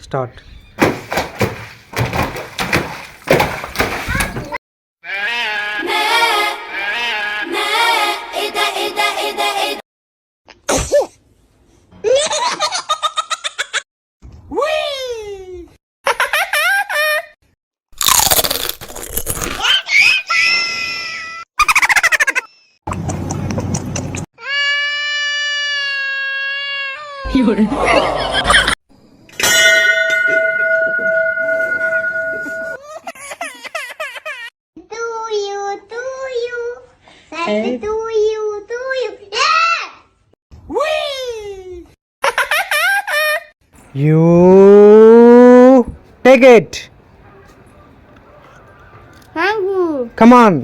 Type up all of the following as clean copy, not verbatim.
Start. You take it. Come on.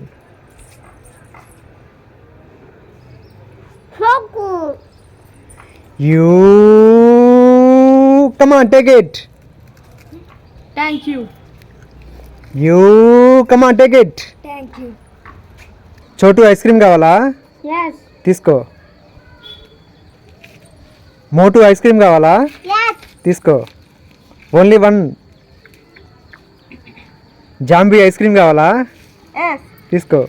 You come on, take it. Thank you. You come on, take it. Thank you. చోటు ice cream కావాలా? Yes. తీసుకో. మోటు ice cream కావాలా? Yes. తీసుకో. Only one. Zombie ice cream కావాలా? Yes. తీసుకో.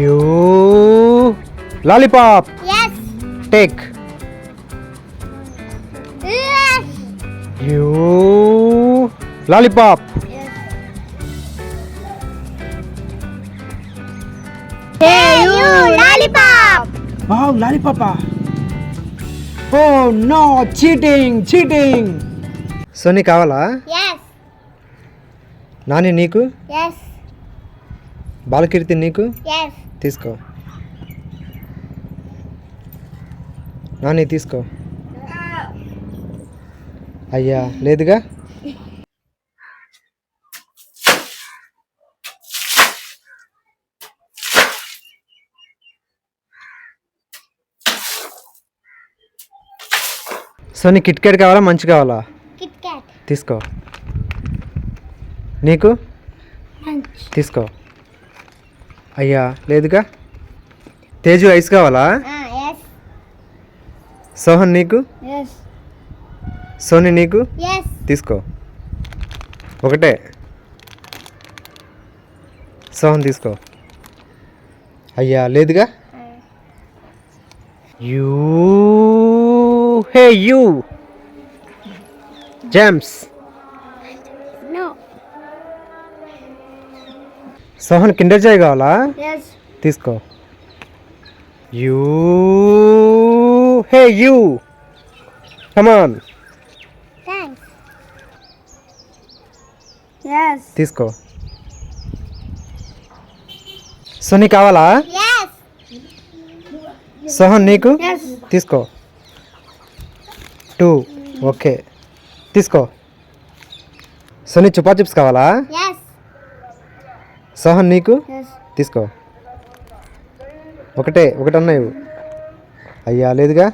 You lollipop. Yes. Take. Yes. You lollipop. Yes. Hey, you lollipop. Wow, lollipop. Oh no, cheating. Soni కావాలా? Yes. Nani నీకు? Yes. బాలకీర్తి నీకు? Yes. తీసుకో. నాని తీసుకో. అయ్యా లేదుగా. సోనీ కిట్ క్యాట్ కావాలా మంచి కావాలా? Kit Kat. తీసుకో. నీకు? Munch. తీసుకో. అయ్యా లేదుగా. తేజు ఐస్ కావాలా? Yes. సోహన్ నీకు? Yes. సోనీ నీకు? Yes. తీసుకో. ఒకటే. సోహన్ తీసుకో. అయ్యా లేదుగా. You hey you James. No. Sohan Kinder Joy కావాలా? Yes. తీసుకో. You hey you come on. Thanks. Yes. తీసుకో. సోనీ కావాలా? Yes. సోహన్ నీకు? Yes. తీసుకో. 2 ఓకే తీసుకో. సోనీ చుపా చిప్స్ కావాలా? Yes. సోహన్ నీకు? Yes. తీసుకో. ఒకటన్నా ఇవ్వు. అయ్యా లేదుగా.